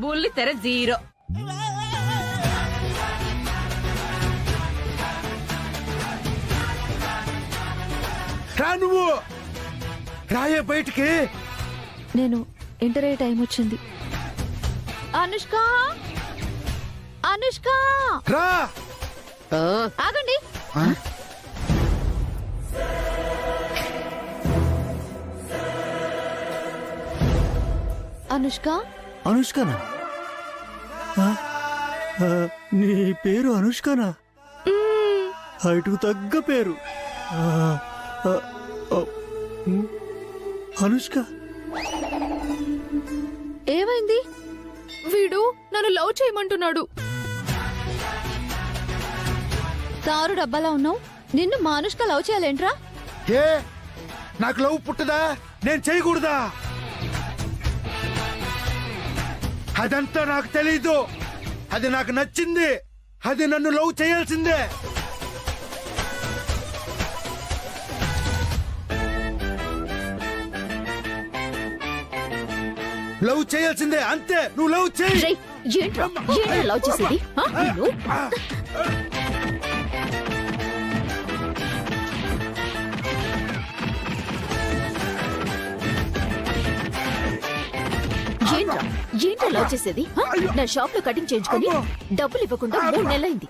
బుల్లి తెర 0. రా నువ్వు రాయే బయటికి. నేను ఎంటర్ అయ్యే టైం వచ్చింది. అనుష్క, అనుష్క రా. ఆగండి. అనుష్క, అనుష్కనా? నీ పేరు అనుష్కనా? హైటుకు తగ్గ పేరు. అనుష్క, ఏమైంది? వీడు నన్ను లవ్ చేయమంటున్నాడు. తారు డబ్బాలా ఉన్నావు, నిన్ను మా అనుష్క లవ్ చేయాలేంట్రా? ఏ నాకు లవ్ పుట్టదా? నేను చేయకూడదా? అదంతా నాకు తెలీదు. అది నాకు నచ్చింది. అది నన్ను లవ్ చేయాల్సిందే. లవ్ చేయాల్సిందే అంతే. నువ్వు లవ్ చేయి. ఏంట్రా లవ్ చేసేది? ఏంట్రా లవ్ చేసేది? నా షాప్ లో కటింగ్ చేయించుకొని డబ్బులు ఇవ్వకుండా 3 నెలలైంది.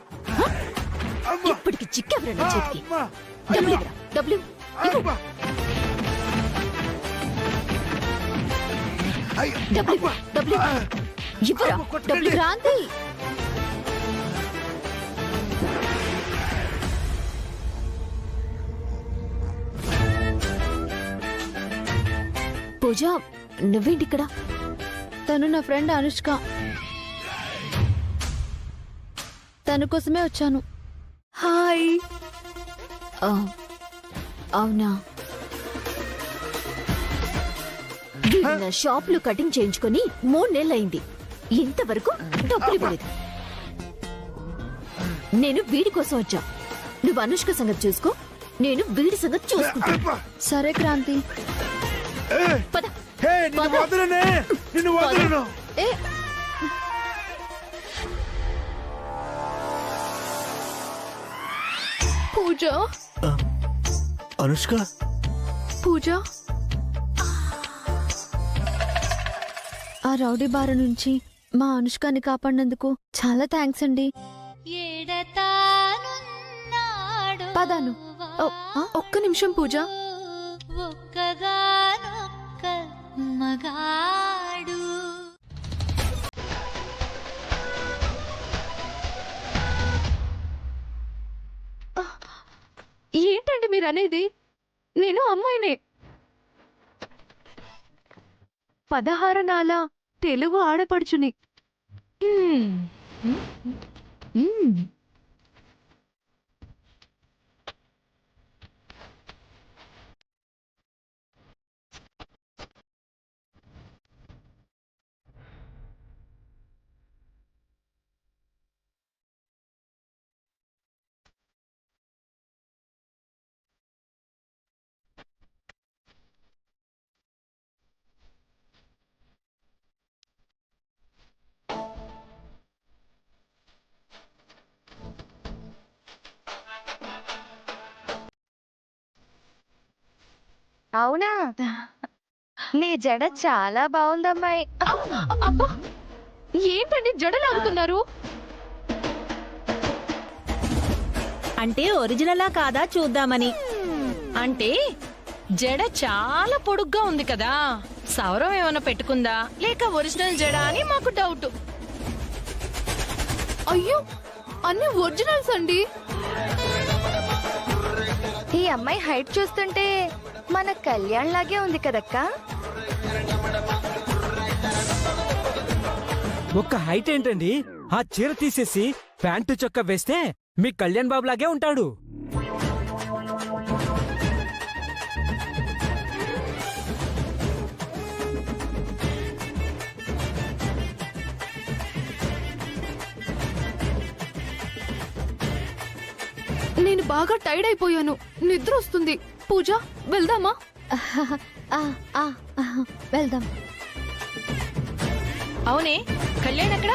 ఇప్పటికి చిక్కెవరా నా చేతికి? డబ్బులు ఇవ్వరా? డబ్బులు ఇవ్వు. డబ్బులు ఇవ్వరా? డబ్బులు క్రాంతి. పూజ, నువ్వేంటి ఇక్కడ? తను నా ఫ్రెండ్ అనుష్క. తన కోసమే వచ్చాను. హాయ్. అవునా? నా షాప్ లో కటింగ్ చేయించుకొని 3 నెలలైంది. ఇంతవరకు డబ్బులు ఇవ్వలేదు. నేను వీడి కోసం వచ్చా. నువ్వు అనుష్క సంగతి చూసుకో, నేను వీడి సంగతి చూసుకుంటా. సరే క్రాంతి, పద. పూజ, అనుష్క, పూజ, ఆ రౌడీ బార నుంచి మా అనుష్కని కాపాడినందుకు చాలా థ్యాంక్స్ అండి. పదాను. ఒక్క నిమిషం పూజ. ఏంటండి మీరు అనేది? నేను అమ్మాయినే. 16 నాల తెలుగు ఆడపడుచుని. అవునా? నీ జడ చాలా బాగుందమ్మాయి. ఏంటండి జడలు ఆగుతున్నారు? అంటే ఒరిజినలా కాదా చూద్దామని. అంటే జడ చాలా పొడుగ్గా ఉంది కదా, సౌరం ఏమైనా పెట్టుకుందా లేక ఒరిజినల్ జడ అని మాకు డౌట్. అయ్యో, అన్ని ఒరిజినల్స్ అండి. ఈ అమ్మాయి హైట్ చూస్తుంటే మన కళ్యాణ్ లాగే ఉంది కదక్కా. ఒక్క హైట్ ఏంటండి? ఆ చీర తీసేసి ప్యాంటు చొక్క వేస్తే మీ కళ్యాణ్ బాబు లాగే ఉంటాడు. నేను బాగా టైర్డ్ అయిపోయాను, నిద్ర వస్తుంది. పూజ, వెళ్దామా? వెళ్దాం. అవునే, కళ్యాణ్ ఎక్కడ?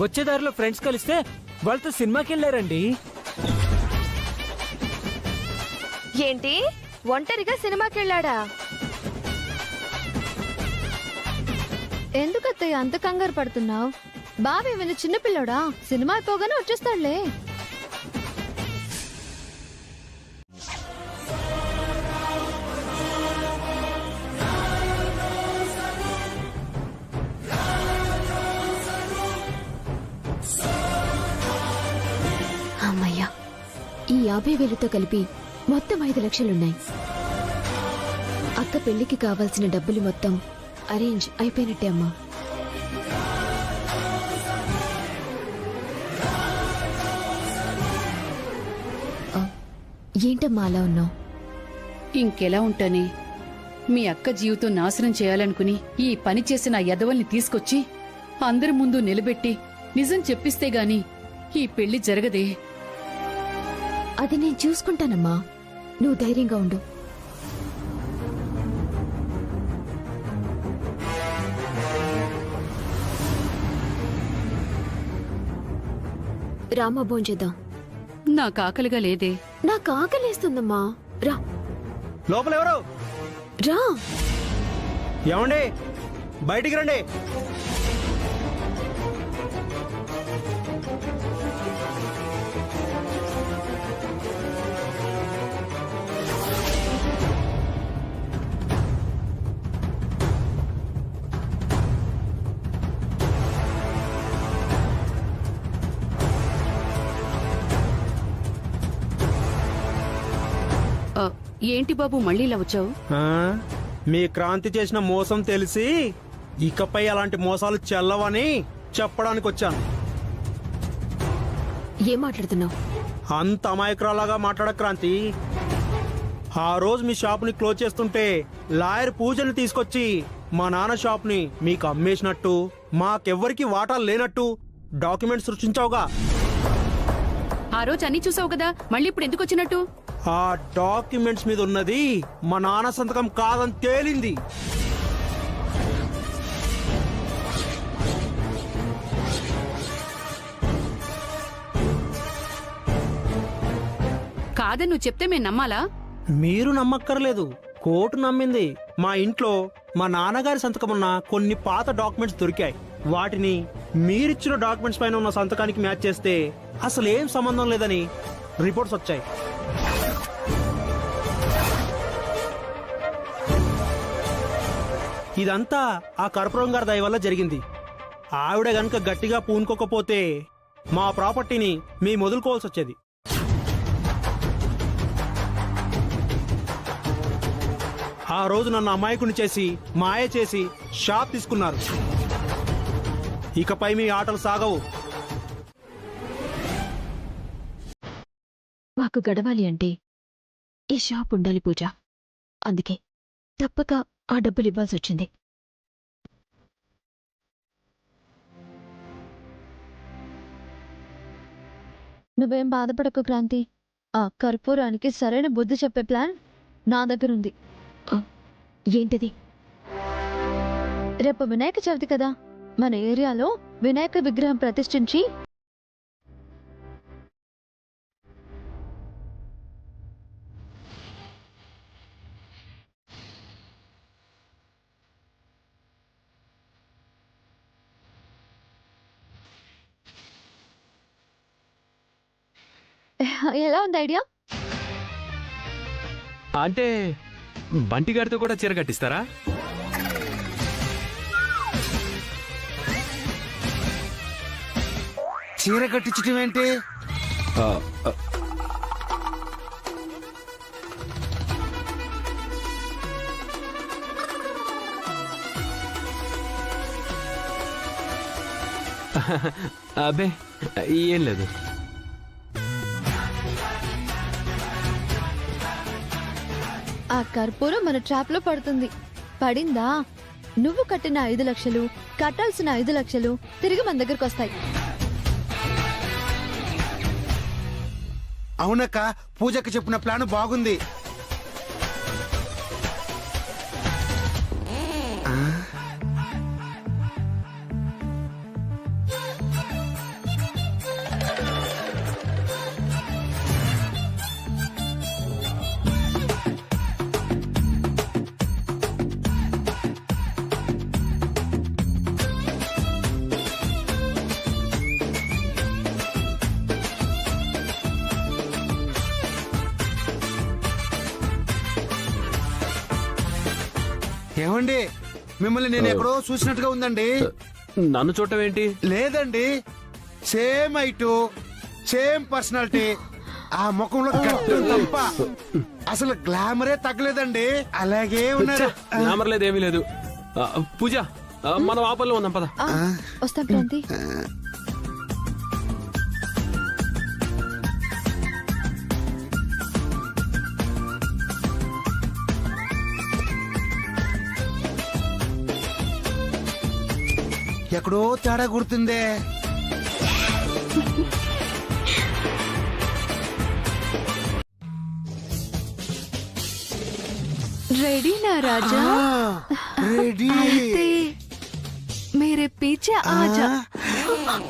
వచ్చే దారిలో ఫ్రెండ్స్ కలిస్తే వాళ్ళతో సినిమాకి వెళ్ళారండి. ఏంటి ఒంటరిగా సినిమాకి వెళ్ళాడా? ఎందుకు అత్తయ్య అంత కంగారు పడుతున్నావు? బాబు ఏమైనా చిన్నపిల్లడా? సినిమా అయిపోగానే వచ్చేస్తాడులే. అమ్మయ్యా, ఈ 50,000తో కలిపి మొత్తం 5 లక్షలున్నాయి. అక్క పెళ్లికి కావాల్సిన డబ్బులు మొత్తం అరేంజ్ అయిపోయినట్టే అమ్మా. ఏంటమ్మా అలా ఉన్నావు? ఇంకెలా ఉంటానే? మీ అక్క జీవితం నాశనం చేయాలనుకుని ఈ పని చేసిన ఆ యదవల్ని తీసుకొచ్చి అందరి ముందు నిలబెట్టి నిజం చెప్పిస్తే గాని ఈ పెళ్లి జరగదే. అది నేను చూసుకుంటానమ్మా, నువ్వు ధైర్యంగా ఉండు. రామా, భోంచేద్దాం. నాకు ఆకలిగా లేదే. నాకు ఆకలేస్తుందమ్మా. రా లోపల ఎవరు? రా. ఏమండి, బయటికి రండి. ఆ, ఏంటి బాబు మళ్ళీ ఇలా వచ్చావు? మీ క్రాంతి చేసిన మోసం తెలిసి ఇకపై అలాంటి మోసాలు చెల్లవని చెప్పడానికి వచ్చాను. ఏం మాట్లాడుతున్నావు? అంత అమాయకురాలాగా మాట్లాడ క్రాంతి. ఆ రోజు మీ షాప్ ని క్లోజ్ చేస్తుంటే లాయర్ పూజని తీసుకొచ్చి మా నాన్న షాప్ ని మీకు అమ్మేసినట్టు, మాకెవ్వరికి వాటాలు లేనట్టు డాక్యుమెంట్స్ సృష్టించావుగా. ఆ రోజు అన్ని చూసావు కదా, మళ్ళీ ఇప్పుడు ఎందుకు వచ్చినట్టు? ఆ డాక్యుమెంట్స్ మీద ఉన్నది మా నాన్న సంతకం కాదని తేలింది. కాదని నువ్వు చెప్తే మేము నమ్మాలా? మీరు నమ్మక్కర్లేదు, కోర్టు నమ్మింది. మా ఇంట్లో మా నాన్నగారి సంతకం ఉన్న కొన్ని పాత డాక్యుమెంట్స్ దొరికాయి. వాటిని మీరిచ్చిన డాక్యుమెంట్స్ పైన ఉన్న సంతకానికి మ్యాచ్ చేస్తే అసలు ఏం సంబంధం లేదని రిపోర్ట్స్ వచ్చాయి. ఇదంతా ఆ కర్పూరం గారి దయ వల్ల జరిగింది. ఆవిడ గనుక గట్టిగా పూనుకోకపోతే మా ప్రాపర్టీని మేము వదులుకోవాల్సి వచ్చేది. ఆ రోజు నన్ను అమాయకుని చేసి మాయ చేసి షాప్ తీసుకున్నారు. ఇకపై మీ ఆటలు సాగవు. మాకు గడవాలి అంటే ఈ షాప్ ఉండాలి పూజ. అందుకే తప్పక ఆ డబ్బులు ఇవ్వాల్సి వచ్చింది. నువ్వేం బాధపడకు క్రాంతి. ఆ కర్పూరానికి సరైన బుద్ధి చెప్పే ప్లాన్ నా దగ్గరుంది. ఏంటిది? రేపు వినాయక చవితి కదా, మన ఏరియాలో వినాయక విగ్రహం ప్రతిష్ఠించి ఎలా ఉంది ఐడియా? అంటే బంటి గారితో కూడా చీర కట్టిస్తారా? చీర కట్టించడం ఏంటి? అబ్బే ఏం లేదు. ఆ కర్పూరం మన ట్రాప్ లో పడుతుంది. పడిందా, నువ్వు కట్టిన 5 లక్షలు, కట్టాల్సిన 5 లక్షలు తిరిగి మన దగ్గరకు వస్తాయి. అవునక్క, పూజకి చెప్పిన ప్లాన్ బాగుంది. ఏమండి మిమ్మల్ని నేను ఎక్కడో చూసినట్టుగా ఉందండి. నన్ను చూడటం ఏంటి? లేదండి, సేమ్ హైట్, సేమ్ పర్సనాలిటీ, ఆ ముఖంలో గట్టు తప్ప అసలు గ్లామరే తగ్గలేదండి. అలాగే ఉన్నారు. గ్లామర్ లేదు, ఏమీ లేదు. పూజ, మనం ఆ పనిలో ఉందాం పద. వస్తాం క్రాంతి. ఎక్కడో తేడా గుర్తుందే. రెడీనా రాజా? రెడీ. అయితే మేరే పీछे ఆజా.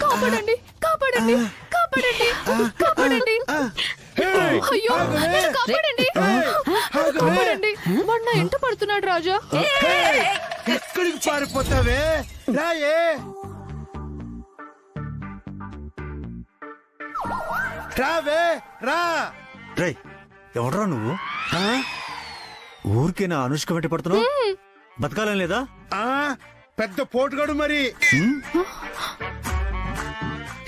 కాపాడండి, కాపాడండి, కాపాడండి, కాపాడండి. అయ్యో, నన్ను కాపాడండి, కాపాడండి. వాడు నా ఎంట పడుతున్నాడు రాజా. ఎక్కడికి పారిపోతావే? రాయే, రావే, రా. రే, ఎవడ్రా నువ్వు? ఊరికే నా అనుష్క వెంట పడుతున్నావు? బతకాలం లేదా? పెద్ద పోటుగాడు మరి.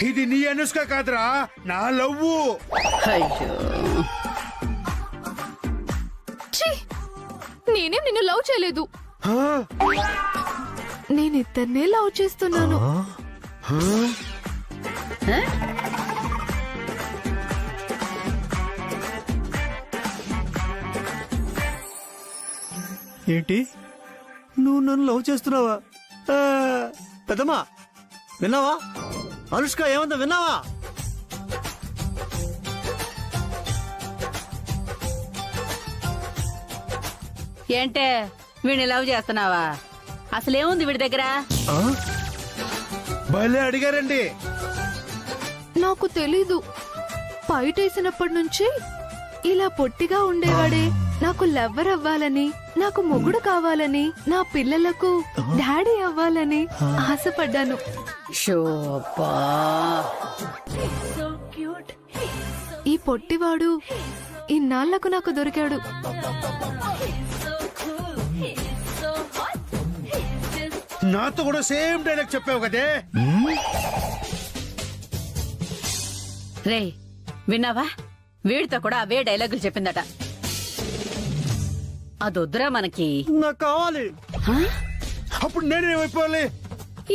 ఇది నీ అనుష్క కాదురా, నా లవ్వు. నేనేం నిన్ను లవ్ చేయలేదు. నేను ఇద్దరినే లవ్ చేస్తున్నాను. ఏంటి, నువ్వు నన్ను లవ్ చేస్తున్నావా? పెద్దమ్మా విన్నావా? అనుష్క ఏమందా విన్నావా? ఏంటే వీడిని లవ్ చేస్తున్నావా? అసలేముంది వీడి దగ్గర? భలే అడిగారండి. నాకు తెలీదు. బయటేసినప్పటి నుంచి ఇలా పొట్టిగా ఉండేవాడే నాకు లవ్వర్ అవ్వాలని, నాకు మొగుడు కావాలని, నా పిల్లలకు డాడీ అవ్వాలని ఆశపడ్డాను. ఈ పొట్టివాడు ఇన్నాళ్లకు నాకు దొరికాడు. నాతో కూడా సేమ్ డైలాగ్ చెప్పావు కదే. రే విన్నావా? వీడితో కూడా అవే డైలాగులు చెప్పిందట. అదొద్దురా మనకి. నాకు కావాలి. అప్పుడు నేనేమైపోవాలి?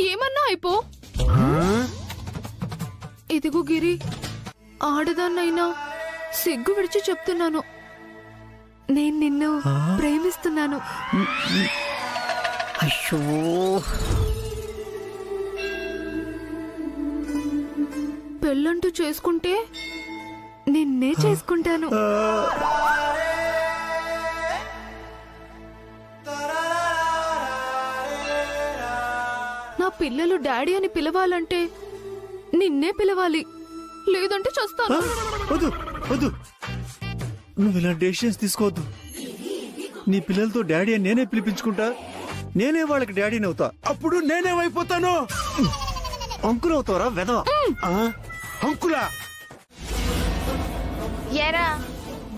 ఏమన్నా అయిపో. ఇదిగో గిరి, ఆడదాన్నైనా సిగ్గు విడిచి చెప్తున్నాను, నేను నిన్ను ప్రేమిస్తున్నాను. అయ్యో, పెళ్ళంటూ చేసుకుంటే నిన్నే చేసుకుంటాను. నా పిల్లలు డాడీ అని పిలవాలంటే నిన్నే పిలవాలి, లేదంటే చస్తాను. వద్దు వద్దు, నువ్వు ఇలా డెసిషన్స్ తీసుకోవద్దు. నీ పిల్లలతో డాడీ అని నేనే పిలిపించుకుంటా, నేనే వాళ్ళకి డాడీని అవుతా. అప్పుడు నేనేమైపోతాను? అంకుల్ అవుతావరా వెధవ? అంకులా? ఏరా,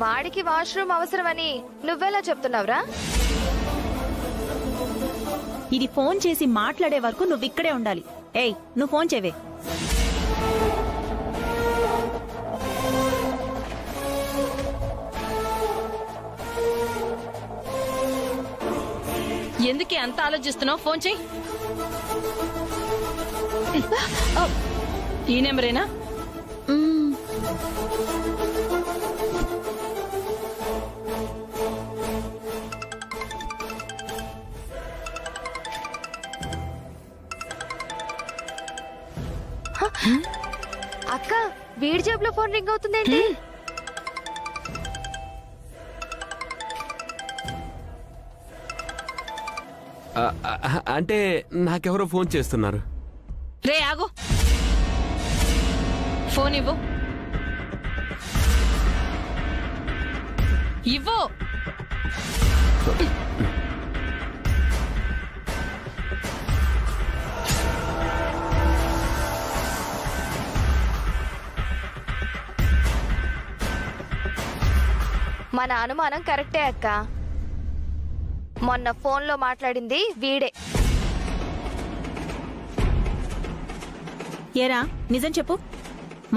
వాడికి వాష్రూమ్ అవసరమని నువ్వెలా చెప్తున్నావురా? ఇది ఫోన్ చేసి మాట్లాడే వరకు నువ్వు ఇక్కడే ఉండాలి. ఏయ్, నువ్వు ఫోన్ చేవే. ఎందుకే అంత ఆలోచిస్తున్నావు? ఫోన్ చెయ్యి. ఈ నెంబరేనా? అక్క, వీడి జేబులో ఫోన్ రింగ్ అవుతుందేంటి? అంటే నాకెవరో ఫోన్ చేస్తున్నారు. రే ఆగు, ఫోన్ ఇవ్వు. ఇవ్వు. మన అనుమానం కరెక్టే అక్క. మొన్న ఫోన్లో మాట్లాడింది వీడే. ఏరా నిజం చెప్పు,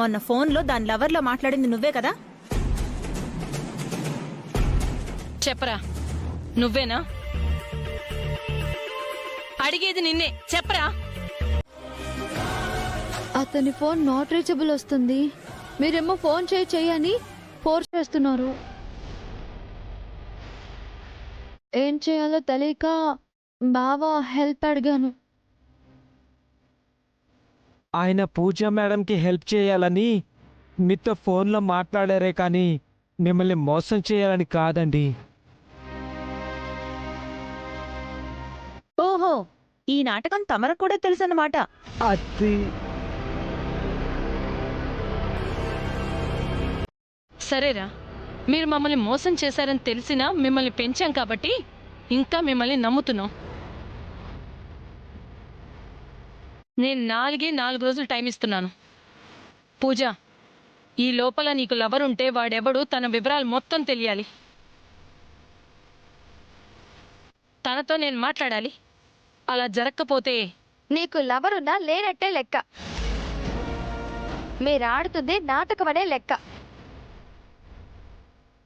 మొన్న ఫోన్లో దాని లవర్లో మాట్లాడింది నువ్వే కదా? చెప్పరా, నువ్వేనా? అడిగేది నిన్నే, చెప్పరా. అతని ఫోన్ నాట్ రీచబుల్ వస్తుంది. మీరేమో ఫోన్ చేయని ఫోర్స్ చేస్తున్నారు. ఏం చేయాలో తెలియక బావా హెల్ప్ అడిగాను. ఆయన పూజ మేడంకి హెల్ప్ చేయాలని మీతో ఫోన్లో మాట్లాడారే కానీ మిమ్మల్ని మోసం చేయాలని కాదండి. ఓహో, ఈ నాటకం తమరకు కూడా తెలుసన్నమాట. అది సరేరా, మీరు మమ్మల్ని మోసం చేశారని తెలిసినా మిమ్మల్ని పెంచాం కాబట్టి ఇంకా మిమ్మల్ని నమ్ముతున్నాం. నేను 4 రోజులు టైం ఇస్తున్నాను. పూజ, ఈ లోపల నీకు లవర్ ఉంటే వాడెవడు తన వివరాలు మొత్తం తెలియాలి. తనతో నేను మాట్లాడాలి. అలా జరగకపోతే నీకు లవరున్నా లేనట్టే లెక్క. మీరాడుతుంది నాటకమనే లెక్క.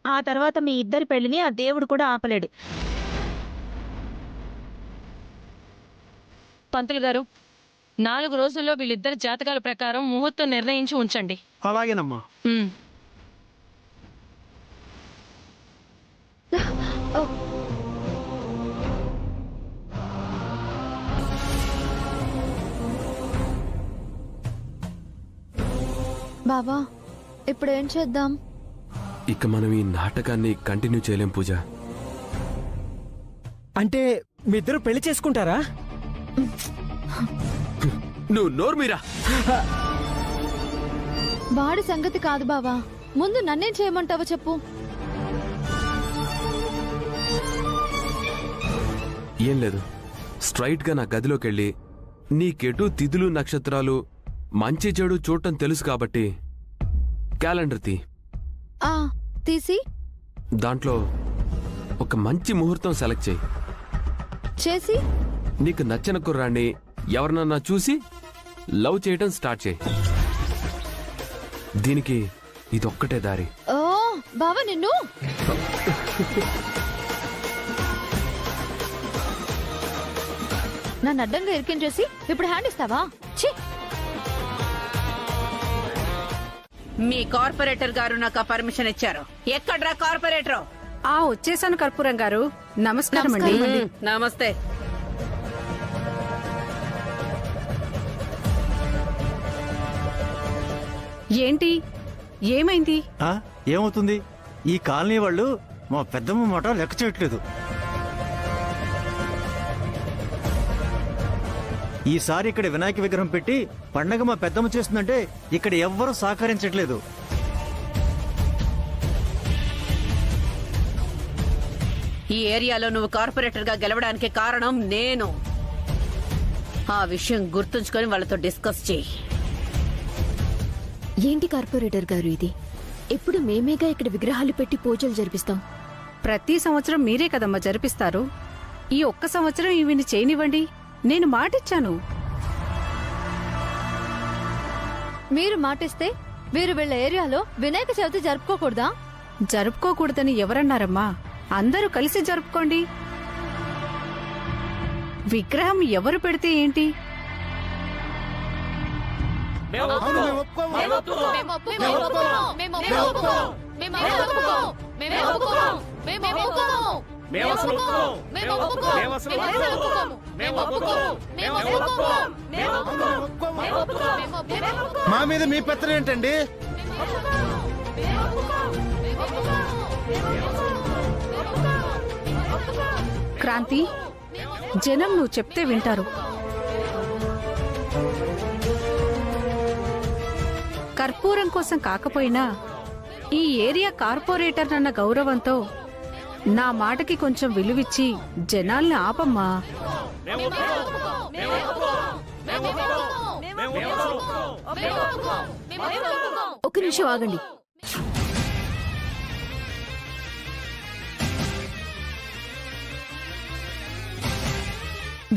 ఆ తర్వాత మీ ఇద్దరి పెళ్లిని ఆ దేవుడు కూడా ఆపలేడు. పంతులు గారు, 4 రోజుల్లో వీళ్ళిద్దరి జాతకాల ప్రకారం ముహూర్తం నిర్ణయించి ఉంచండి. అలాగేనమ్మా. బావా ఇప్పుడు ఏం చేద్దాం? ఇక మనం ఈ నాటకాన్ని కంటిన్యూ చేయలేం పూజ. అంటే మీ ఇద్దరు పెళ్లి చేసుకుంటారా? నువ్వు నోర్మీరా. వాడి సంగతి కాదు బావా, ముందు నన్నేం చేయమంటావో చెప్పు. ఏం లేదు, స్ట్రైట్ గా నా గదిలోకి వెళ్ళి నీకెటు తిథులు నక్షత్రాలు మంచి చెడు చూడటం తెలుసు కాబట్టి క్యాలెండర్ తీసి దాంట్లో ఒక మంచి ముహూర్తం సెలెక్ట్ చేసి నీకు నచ్చిన కుర్రాన్ని ఎవరినన్నా చూసి లవ్ చేయటం స్టార్ట్ చేయి. దీనికి ఇదొక్కటే దారి. ఓ బావా, నిన్ను నన్ను అడ్డంగా ఇరికించేసి ఇప్పుడు హ్యాండ్ ఇస్తావా? ఛీ! మీ కార్పొరేటర్ గారు నాకు పర్మిషన్ ఇచ్చారు. ఎక్కడ్రా కార్పొరేటర్? వచ్చేసాను కర్పూరం గారు. నమస్కారం అండి. నమస్తే. ఏంటి, ఏమైంది? ఏమవుతుంది? ఈ కాలనీ వాళ్ళు మా పెద్దమ్మ మాట లెక్క చేయట్లేదు. ఈసారి ఇక్కడ వినాయక విగ్రహం పెట్టి పండగ మా పెద్దమ్మ చేస్తుందంటే ఇక్కడ ఎవ్వరూ సహకరించట్లేదు. ఈ ఏరియాలో నువ్వు కార్పొరేటర్ గా గెలవడానికి కారణం నేను. ఆ విషయం గుర్తుంచుకొని వాళ్ళతో డిస్కస్ చేయి. ఏంటి కార్పొరేటర్ గారు ఇది? ఎప్పుడు మేమేగా ఇక్కడ విగ్రహాలు పెట్టి పూజలు జరిపిస్తాం. ప్రతి సంవత్సరం మీరే కదమ్మా జరిపిస్తారు. ఈ ఒక్క సంవత్సరం ఇవిని చేయనివ్వండి. నేను మాటిచ్చాను. మీరు మాటిస్తే వీరు వీళ్ళ ఏరియాలో వినాయక చవితి జరుపుకోకూడదా? జరుపుకోకూడదని ఎవరన్నారమ్మా? అందరూ కలిసి జరుపుకోండి. విగ్రహం ఎవరు పెడితే ఏంటి? మా మీద మీ పెత్తనం ఏంటండి? క్రాంతి, జనం నువ్వు చెప్తే వింటారు. కర్పూరం కోసం కాకపోయినా ఈ ఏరియా కార్పొరేటర్ అన్న గౌరవంతో నా మాటకి కొంచెం విలువిచ్చి జనాల్ని ఆపమ్మా. ఒక నిమిషం ఆగండి.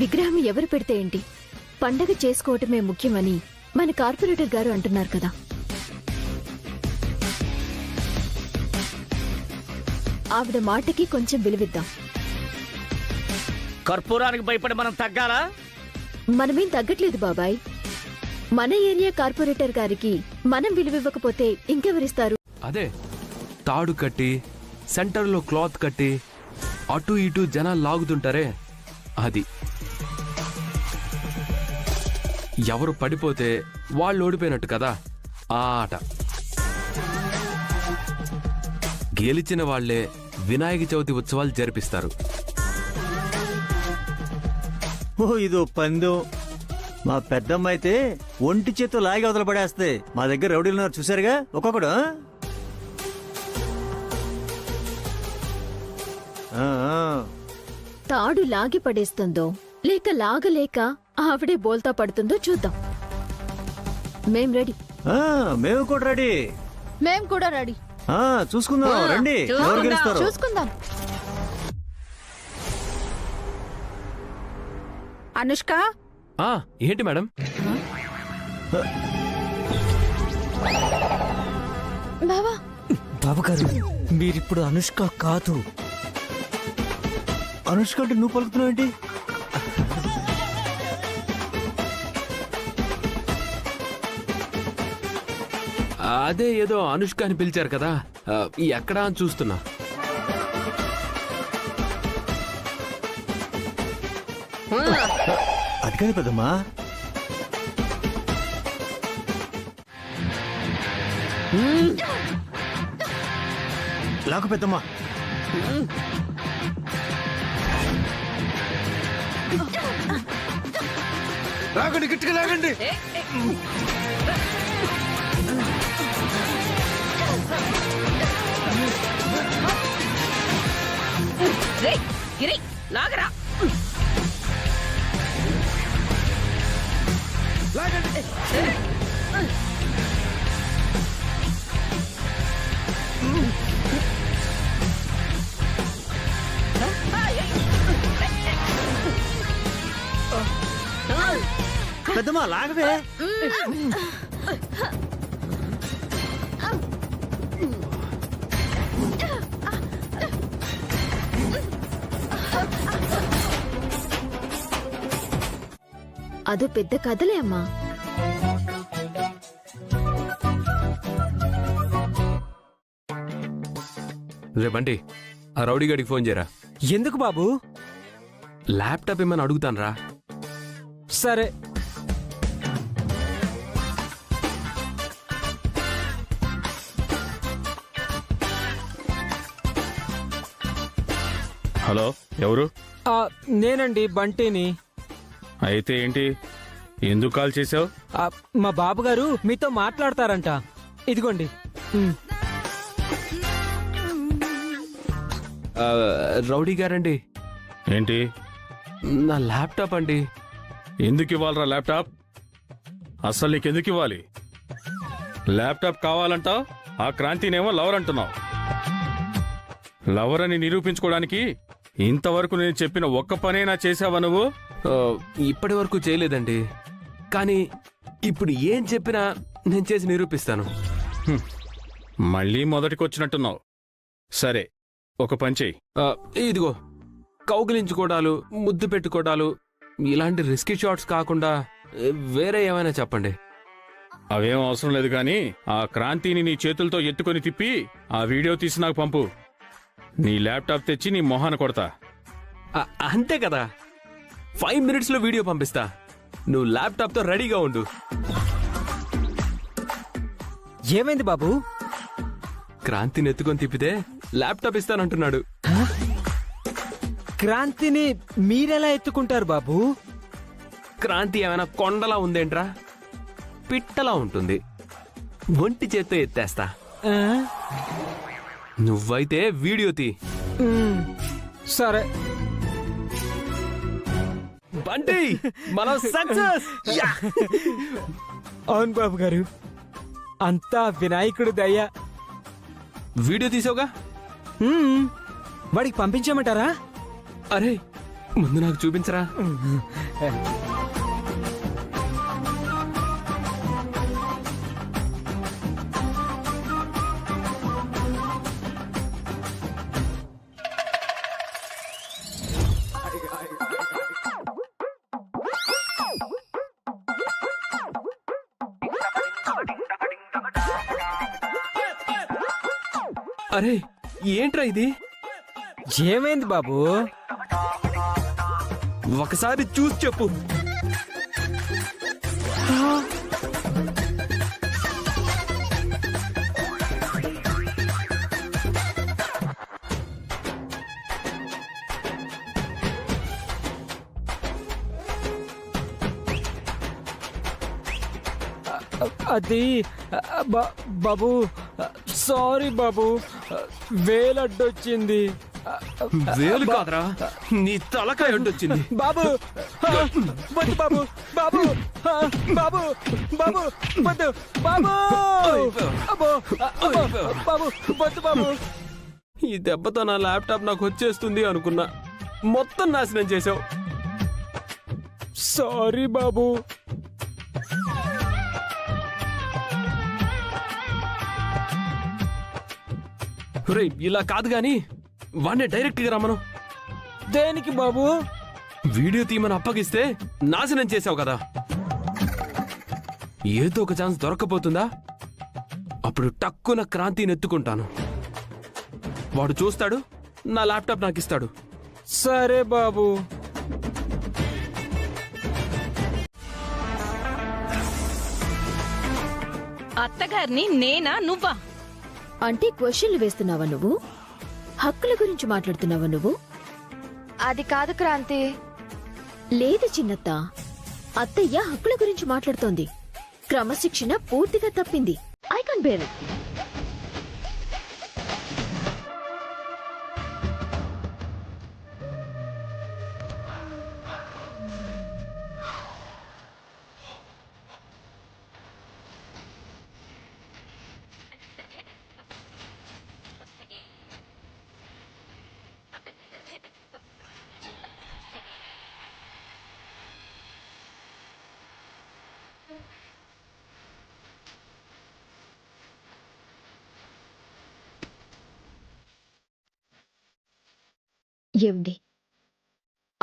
విగ్రహం ఎవరు పెడితే ఏంటి, పండగ చేసుకోవటమే ముఖ్యమని మన కార్పొరేటర్ గారు అంటున్నారు కదా. ఆవిడ మాటకి కొంచెం విలువిద్దాం. కర్పూరానికి భయపడి మనం తగ్గాలా? మనమేం తగ్గట్లేదు బాబాయ్. మన ఏరియా కార్పొరేటర్ గారికి మనం విలువివ్వకపోతే ఇంకెవరిస్తారు? అదే తాడు కట్టి సెంటర్లో క్లాత్ కట్టి అటు ఇటు జనాలు లాగుతుంటారే, అది. ఎవరు పడిపోతే వాళ్ళు ఓడిపోయినట్టు కదా ఆ ఆట. గెలిచిన వాళ్లే వినాయక చవితి ఉత్సవాలు జరిపిస్తారు. ఓ ఇదో పందెం. మా పెద్దమ్మ అయితే ఒంటి చేత్తో లాగి అవతల పడేస్తే, మా దగ్గర రౌడీలు ఉన్నారు చూసారుగా ఒక్కొక్కడు. తాడు లాగి పడేస్తుందో లేక లాగలేక ఆవిడే బోల్తా పడుతుందో చూద్దాం. మేం రెడీ. మేము కూడా రెడీ. మేం కూడా రెడీ. చూసుకుందాం, రండి. ఎవరు గెలుస్తారు చూసుకుందాం. అనుష్క, ఏంటి మేడం? బావా బాబుగారు, మీరిప్పుడు అనుష్క కాదు. అనుష్క అంటే నువ్వు పలుకుతున్నావు ఏంటి? అదే ఏదో అనుష్క అని పిలిచారు కదా, ఎక్కడా అని చూస్తున్నా. అది కాదు పెద్దమ్మా. లాగు పెద్దమ్మా. లాగండి, గట్టిగా లాగండి. గిరి లాగరా. పెద్దమ్మా లాగవే. అదో పెద్ద కథలే అమ్మా. రేపండి ఆ రౌడీ గడికి ఫోన్ చేయరా. ఎందుకు బాబు? ల్యాప్టాప్ ఏమైనా అడుగుతాను రా. సరే. హలో, ఎవరు? నేనండి, బంటిని. అయితే ఏంటి, ఎందుకు కాల్ చేసావు? మా బాబు గారు మీతో మాట్లాడతారంట. ఇదిగోండి. రౌడీ గారండి. ఏంటి? నా ల్యాప్టాప్ అండి. ఎందుకు ఇవ్వాలరా ల్యాప్టాప్? అసలు నీకెందుకు ఇవ్వాలి? ల్యాప్టాప్ కావాలంటావు, ఆ క్రాంతినేమో లవర్ అంటున్నావు. లవర్ అని నిరూపించుకోవడానికి ఇంతవరకు నేను చెప్పిన ఒక్క పనేనా చేసావా నువ్వు? ఇప్పటి వరకు చేయలేదండి, కానీ ఇప్పుడు ఏం చెప్పినా నేను చేసి నిరూపిస్తాను. మళ్ళీ మొదటికొచ్చినట్టున్నావు. సరే, ఒక పని చెయ్యి. ఇదిగో కౌగిలించుకోవడాలు, ముద్దు పెట్టుకోవడాలు, ఇలాంటి రిస్కీ షాట్స్ కాకుండా వేరే ఏమైనా చెప్పండి. అవేం అవసరం లేదు, కానీ ఆ క్రాంతిని నీ చేతులతో ఎత్తుకొని తిప్పి ఆ వీడియో తీసి నాకు పంపు. నీ ల్యాప్టాప్ తెచ్చి నీ మొహాన కొడతా. అంతే కదా, 5 minutes లో వీడియో పంపిస్తా. నువ్వు ల్యాప్టాప్ తో రెడీగా ఉండు. ఏమైంది బాబు? క్రాంతిని ఎత్తుకొని తిప్పితే ల్యాప్టాప్ ఇస్తానంటున్నాడు. క్రాంతిని మీరెలా ఎత్తుకుంటారు బాబు? క్రాంతి ఏమైనా కొండలా ఉందేంట్రా? పిట్టలా ఉంటుంది. ఒంటి చేత్తో ఎత్తేస్తా. నువ్వైతే వీడియో తీ. సరే బంటి, మనం సక్సెస్. అవును బాబు గారు, అంతా వినాయకుడు దయ. వీడియో తీసావుగా, వాడికి పంపించమంటారా? అరే ముందు నాకు చూపించరా. అరే ఏంట్రా ఇది? ఏమైంది బాబు? ఒకసారి చూసి చెప్పు. అది బాబు, సారీ బాబు, వేలడ్డొచ్చింది. వేలు కాదురా, నీ తలకాయ అడ్డొచ్చింది. బాబు వద్దు బాబు, బాబు బాబు బాబు వద్దు బాబు, అబ్బో బాబు వద్దు బాబు. ఈ దెబ్బతో నా ల్యాప్టాప్ నాకు వచ్చేస్తుంది అనుకున్నా, మొత్తం నాశనం చేసావు. సారీ బాబు. రేయ్, ఇలా కాదు గాని వాడిని డైరెక్ట్ గా రమ్మను. దేనికి బాబు? వీడియో తీయమని అప్పగిస్తే నాశనం చేసావు కదా. ఏదో ఒక ఛాన్స్ దొరకపోతుందా? అప్పుడు టక్కున క్రాంతిని ఎత్తుకుంటాను. వాడు చూస్తాడు, నా ల్యాప్టాప్ నాకు ఇస్తాడు. సరే బాబు. అత్తగారిని నేనా నువ్వా? అంటే క్వశ్చన్లు వేస్తున్నావా నువ్వు? హక్కుల గురించి మాట్లాడుతున్నావా నువ్వు? అది కాదు క్రాంతి. లేదు చిన్నత్త, అత్తయ్య హక్కుల గురించి మాట్లాడుతోంది. క్రమశిక్షణ పూర్తిగా తప్పింది. I can't bear it. ఏమండి,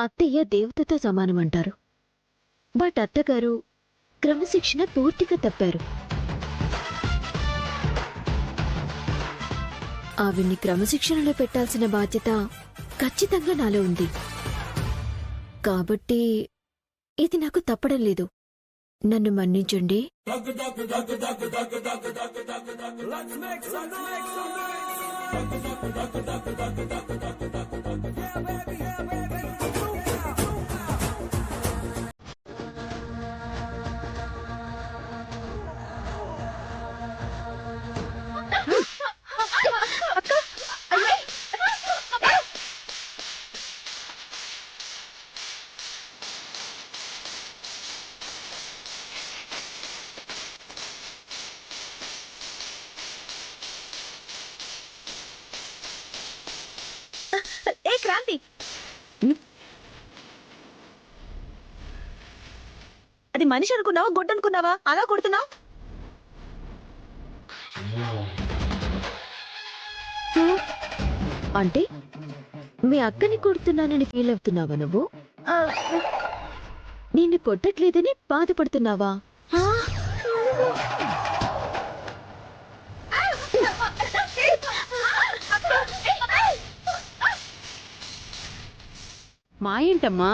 అత్తయ్య దేవతతో సమానమంటారు. బట్ అత్తగారు క్రమశిక్షణ పూర్తిగా తప్పారు. ఆవిడ్ని క్రమశిక్షణలో పెట్టాల్సిన బాధ్యత ఖచ్చితంగా నాలో ఉంది. కాబట్టి ఇది నాకు తప్పడం లేదు. నన్ను మన్నించండి. ఏ క్రాంతి, అది మనిషి అనుకున్నావా గొడ్డు అనుకున్నావా అలా కొడుతున్నావు? అంటే మీ అక్కని కొడుతున్నానని ఫీల్ అవుతున్నావా నువ్వు? నిన్ను కొట్టట్లేదని బాధపడుతున్నావా? మా ఏంటమ్మా,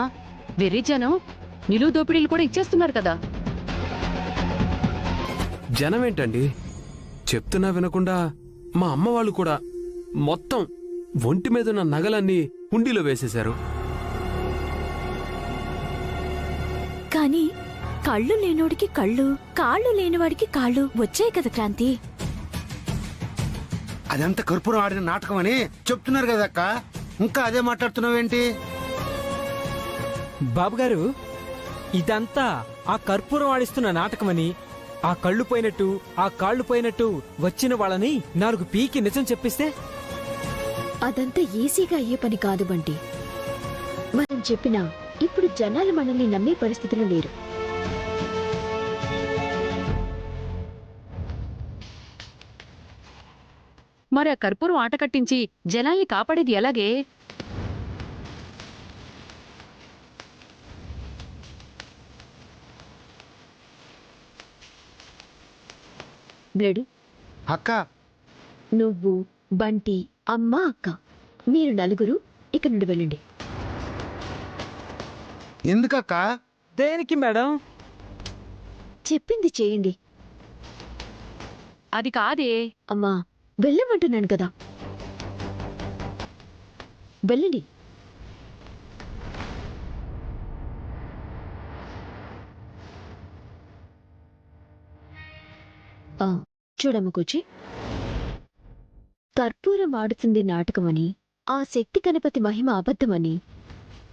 వెర్రిజనం నిలువు దోపిడీలు కూడా ఇచ్చేస్తున్నారు కదా. జనం ఏంటండి, చెప్తున్నా వినకుండా మా అమ్మ వాళ్ళు కూడా మొత్తం ఒంటి మీద ఉన్న నగలన్నీ హుండీలో వేసేశారు. కానీ కళ్ళు లేనోడికి కళ్ళు, కాళ్ళు లేనివాడికి కాళ్ళు వచ్చాయి కదా క్రాంతి. అదంతా కర్పూరం ఆడిన నాటకం అని చెప్తున్నారు కదా అక్క, ఇంకా అదే మాట్లాడుతున్నావేంటి? బాబుగారు, ఇదంతా ఆ కర్పూరం ఆడిస్తున్న నాటకమని, ఆ కళ్ళు పోయినట్టు ఆ కాళ్ళు పోయినట్టు వచ్చిన వాళ్ళని 4 పీకి నిజం చెప్పిస్తే? అదంతా ఈజీగా అయ్యే పని కాదు బంటి. మనం చెప్పినా ఇప్పుడు జనాలు మనల్ని నమ్మే పరిస్థితిలో లేరు. మరి ఆ కర్పూరం ఆట కట్టించి జనాల్ని కాపాడేది ఎలాగే? బ్లేడు, అక్క, నువ్వు, బంటి, అమ్మ, అక్క, మీరు నలుగురు ఇక నుండి వెళ్ళండి. ఎందుకక్క? దేనికి మేడం? చెప్పింది చేయండి. అది కాదే. అమ్మా, వెళ్ళమంటున్నాను కదా, వెళ్ళండి. చూడమ్మ కూచి, కర్పూరం ఆడుతుంది నాటకమని, ఆ శక్తి గణపతి మహిమ అబద్ధమని,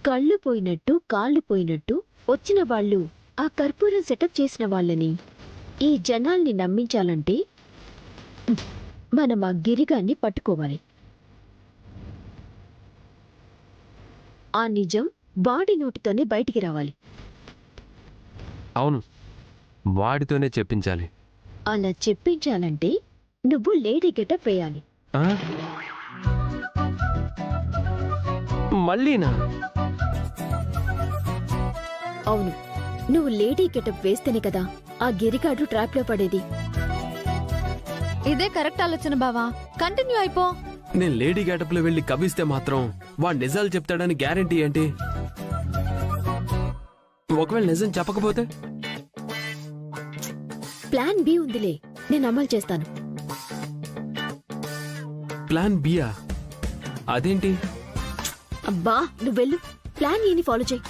కళ్ళు పోయినట్టు కాళ్ళు పోయినట్టు వచ్చిన వాళ్ళు ఆ కర్పూరం సెటప్ చేసిన వాళ్ళని ఈ జనాల్ని నమ్మించాలంటే మనం ఆ గిరిగాన్ని పట్టుకోవాలి. ఆ నిజం వాడి నోటితోనే బయటికి రావాలి. అవును, వాడితోనే చెప్పించాలి. అలా చెప్పించాలంటే నువ్వు లేడీ గెటప్ వేయాలి. మళ్ళీనా? అవును, నువ్వు లేడీ గెటప్ వేస్తేనే కదా ఆ గిరిగాడు ట్రాప్ లో పడేది. ఇదే కరెక్ట్ ఆలోచన బావా, కంటిన్యూ అయిపో. నేను లేడీ గెటప్లో వెళ్ళి కవ్విస్తే మాత్రం వాడు నిజాలు చెప్తాడని గ్యారంటీ ఏంటి? ఒకవేళ నిజం చెప్పకపోతే? ప్లాన్ బి ఉందిలే, నేను అమలు చేస్తాను. ప్లాన్ బియా? అదేంటి? అబ్బా, నువ్వు వెళ్ళు, ప్లాన్ ఏని ఫాలో చేయి.